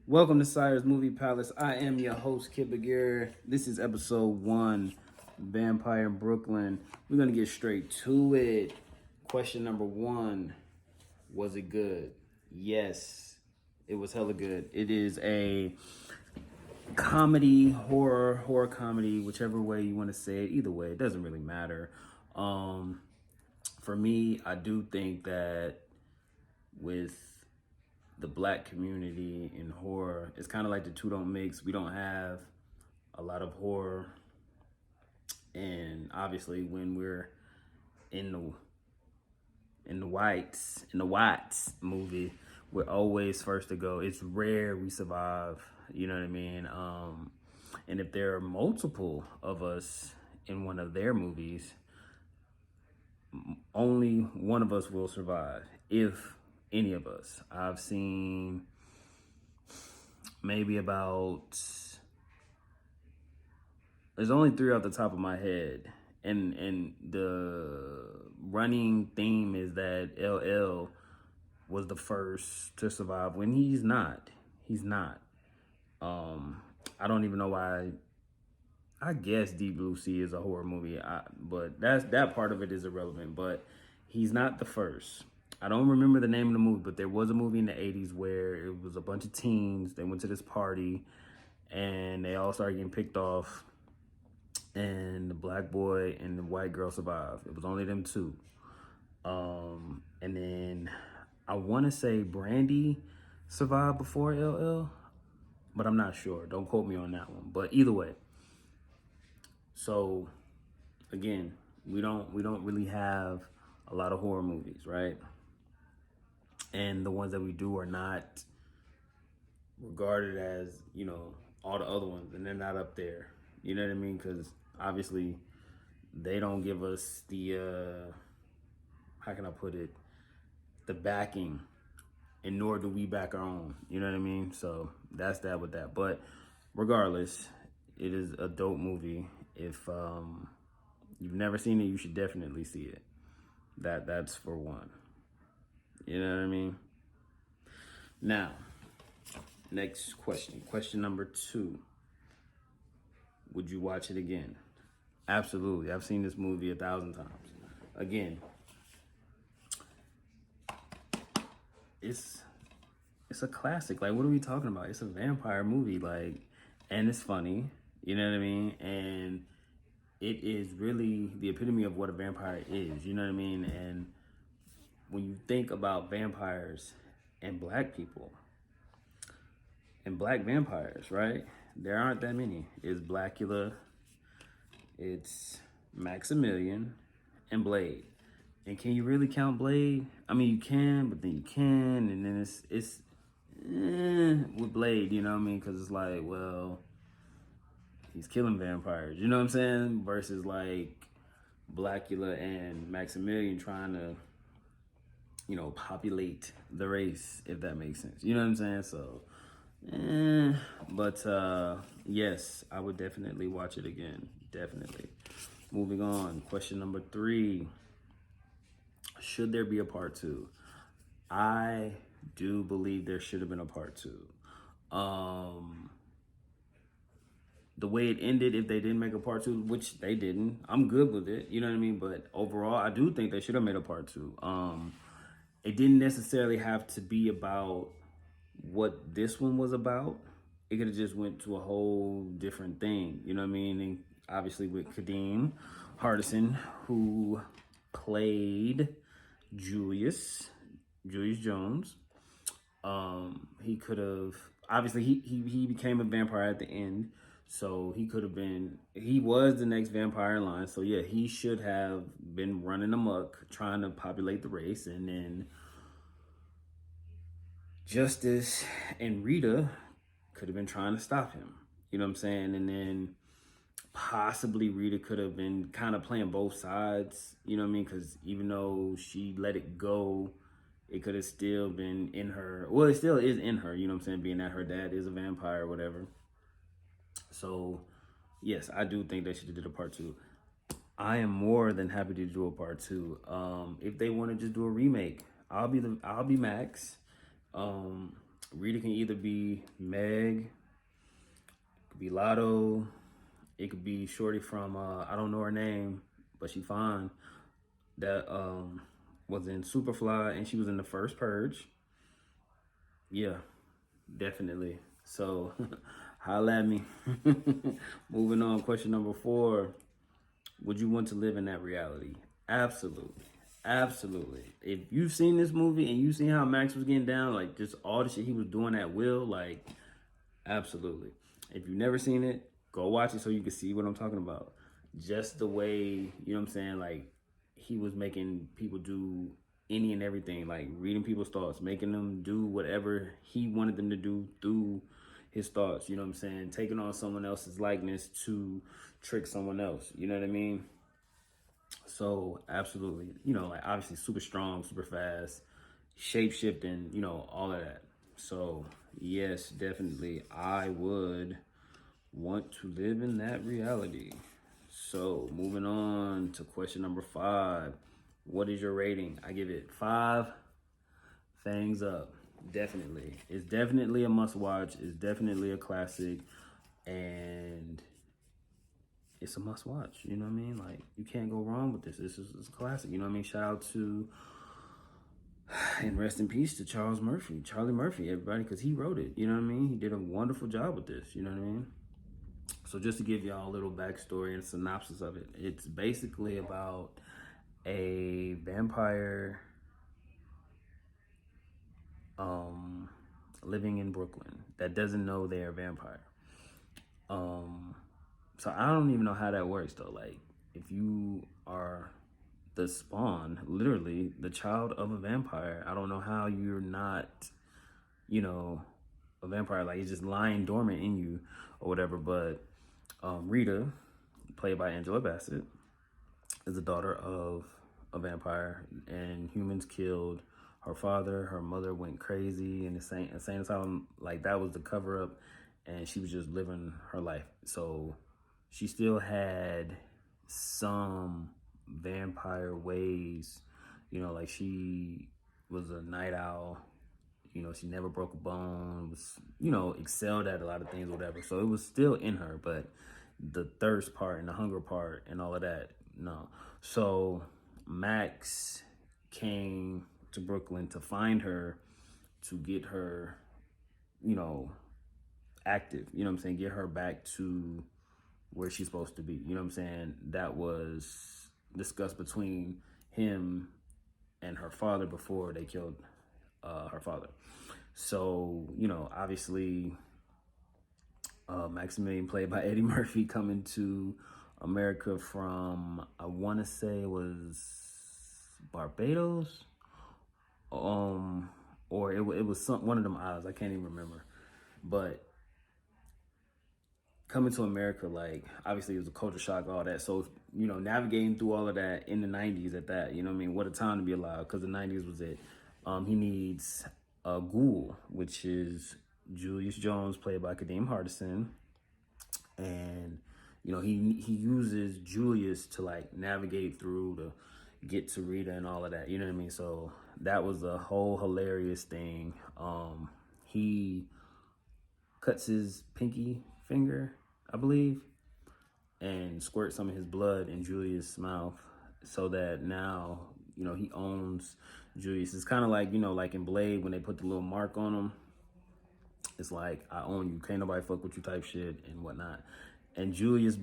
Welcome to Saier's Movie Palace. I am your host, Kid Bagheera. This is episode 1, Vampire in Brooklyn. We're going to get straight to it. Question number 1, was it good? Yes, it was hella good. It is a comedy, horror comedy, whichever way you want to say it. Either way, it doesn't really matter. For me, I do think that with the black community in horror, it's kind of like the two don't mix. We don't have a lot of horror, and obviously when we're in the whites movie, we're always first to go. It's rare we survive, you know what I mean? And if there are multiple of us in one of their movies, only one of us will survive, if any of us. I've seen maybe about, there's only 3 off the top of my head, and the running theme is that LL was the first to survive when he's not. I don't even know why. I guess Deep Blue Sea is a horror movie, but that part of it is irrelevant. But he's not the first. I don't remember the name of the movie, but there was a movie in the 80s where it was a bunch of teens. They went to this party, and they all started getting picked off, and the black boy and the white girl survived. It was only them two. And then I want to say Brandy survived before LL, but I'm not sure. Don't quote me on that one. But either way, so again, we don't really have a lot of horror movies, right? And the ones that we do are not regarded as, all the other ones, and they're not up there. You know what I mean? Because obviously they don't give us the how can I put it, the backing, and nor do we back our own. You know what I mean? So that's that with that. But regardless, it is a dope movie. If you've never seen it, you should definitely see it. That's for one. You know what I mean? Now, next question. Question number 2. Would you watch it again? Absolutely. I've seen this movie 1,000 times. Again, it's a classic. Like, what are we talking about? It's a vampire movie, like, and it's funny. You know what I mean? And it is really the epitome of what a vampire is. You know what I mean? And when you think about vampires and black people and black vampires, right? There aren't that many. It's Blackula, it's Maximilian, and Blade. And can you really count Blade? I mean, you can, but then you can, and then it's with Blade, you know what I mean? Because it's like, well, he's killing vampires, you know what I'm saying? Versus like Blackula and Maximilian trying to, populate the race, if that makes sense. You know what I'm saying? So, but yes, I would definitely watch it again. Definitely. Moving on. Question number 3. Should there be a part 2? I do believe there should have been a part 2. The way it ended, if they didn't make a part 2, which they didn't, I'm good with it. You know what I mean? But overall, I do think they should have made a part 2. It didn't necessarily have to be about what this one was about. It could have just went to a whole different thing. You know what I mean? And obviously with Kadeem Hardison, who played Julius Jones. He could have, obviously he became a vampire at the end, so he was the next vampire in line. So yeah, he should have been running amok trying to populate the race, and then Justice and Rita could have been trying to stop him. You know what I'm saying? And then possibly Rita could have been kind of playing both sides, you know what I mean? Because even though she let it go, it could have still been in her. Well, it still is in her, you know what I'm saying? Being that her dad is a vampire or whatever. So, yes, I do think they should have did a part 2. I am more than happy to do a part 2. If they want to just do a remake, I'll be Max. Rita can either be Meg, it could be Lotto, it could be Shorty from I don't know her name, but she fine. That was in Superfly and she was in the first Purge. Yeah, definitely. So holla at me. Moving on, question number 4. Would you want to live in that reality? Absolutely. Absolutely. If you've seen this movie and you've seen how Max was getting down, like just all the shit he was doing at will, like absolutely. If you've never seen it, go watch it so you can see what I'm talking about. Just the way, you know what I'm saying, like he was making people do any and everything, like reading people's thoughts, making them do whatever he wanted them to do through his thoughts, you know what I'm saying? Taking on someone else's likeness to trick someone else, you know what I mean? So absolutely, you know, like obviously super strong, super fast, shape shifting, you know, all of that. So yes, definitely, I would want to live in that reality. So moving on to question number 5. What is your rating? I give it 5 things up. Definitely. It's definitely a must watch. It's definitely a classic. And it's a must watch. You know what I mean? Like, you can't go wrong with this. This is a classic. You know what I mean? Shout out to, and rest in peace to Charlie Murphy, everybody, because he wrote it. You know what I mean? He did a wonderful job with this. You know what I mean? So just to give y'all a little backstory and synopsis of it, it's basically about a vampire living in Brooklyn that doesn't know they're a vampire. So I don't even know how that works though. Like, if you are the spawn, literally the child of a vampire, I don't know how you're not, you know, a vampire. Like, it's just lying dormant in you or whatever. But Rita, played by Angela Bassett, is the daughter of a vampire, and humans killed her father. Her mother went crazy in the insane asylum. Like, that was the cover up, and she was just living her life. So she still had some vampire ways, you know, like she was a night owl. You know, she never broke a bone, was, you know, excelled at a lot of things, whatever. So it was still in her, but the thirst part and the hunger part and all of that, no. So Max came to Brooklyn to find her, to get her, you know, active, you know what I'm saying? Get her back to where she's supposed to be, you know what I'm saying? That was discussed between him and her father before they killed her father. So, you know, obviously, Maximilian, played by Eddie Murphy, coming to America from, I want to say it was Barbados, or it was one of them islands. I can't even remember, but coming to America, like, obviously it was a culture shock, all that. So, you know, navigating through all of that in the 90s at that, you know what I mean? What a time to be alive, because the 90s was it. He needs a ghoul, which is Julius Jones, played by Kadeem Hardison. And, you know, he uses Julius to, like, navigate through to get to Rita and all of that, you know what I mean? So that was a whole hilarious thing. He cuts his pinky finger, I believe, and squirts some of his blood in Julius' mouth, so that now, you know, he owns Julius. It's kind of like, you know, like in Blade when they put the little mark on him. It's like, I own you, can't nobody fuck with you type shit and whatnot. And Julius's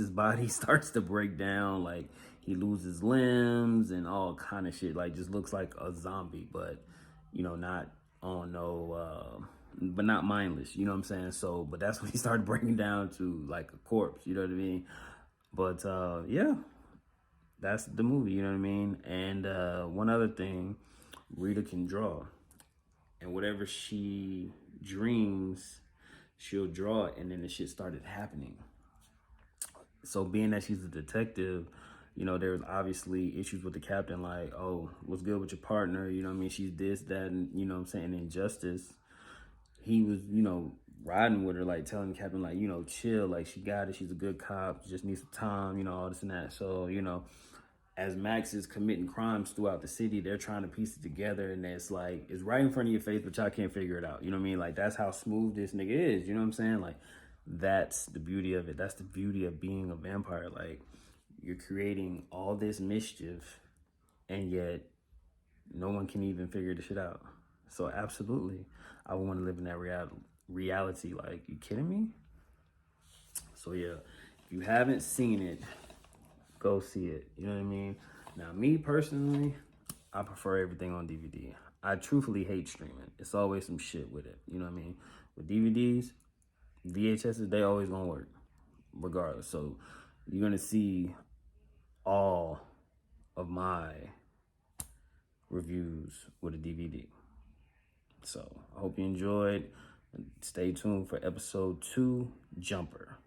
body starts to break down, like he loses limbs and all kind of shit, like just looks like a zombie, but, you know, not on no but not mindless, you know what I'm saying? So, but that's when he started breaking down to like a corpse, you know what I mean? But yeah, that's the movie, you know what I mean? And one other thing, Rita can draw, and whatever she dreams, she'll draw it, and then the shit started happening. So being that she's a detective, you know, there's obviously issues with the captain, like, oh, what's good with your partner? You know what I mean? She's this, that, and, you know what I'm saying, injustice. He was, you know, riding with her, like telling the captain, like, you know, chill, like she got it, she's a good cop, just needs some time, you know, all this and that. So, you know, as Max is committing crimes throughout the city, they're trying to piece it together, and it's like it's right in front of your face, but y'all can't figure it out. You know what I mean? Like that's how smooth this nigga is. You know what I'm saying? Like that's the beauty of it. That's the beauty of being a vampire. Like you're creating all this mischief, and yet no one can even figure the shit out. So absolutely, I would want to live in that reality. Like, you kidding me? So yeah, if you haven't seen it, go see it. You know what I mean? Now, me personally, I prefer everything on DVD. I truthfully hate streaming. It's always some shit with it. You know what I mean? With DVDs, VHSs, they always gonna work, regardless. So you're gonna see all of my reviews with a DVD. So I hope you enjoyed. Stay tuned for episode 2, Jumper.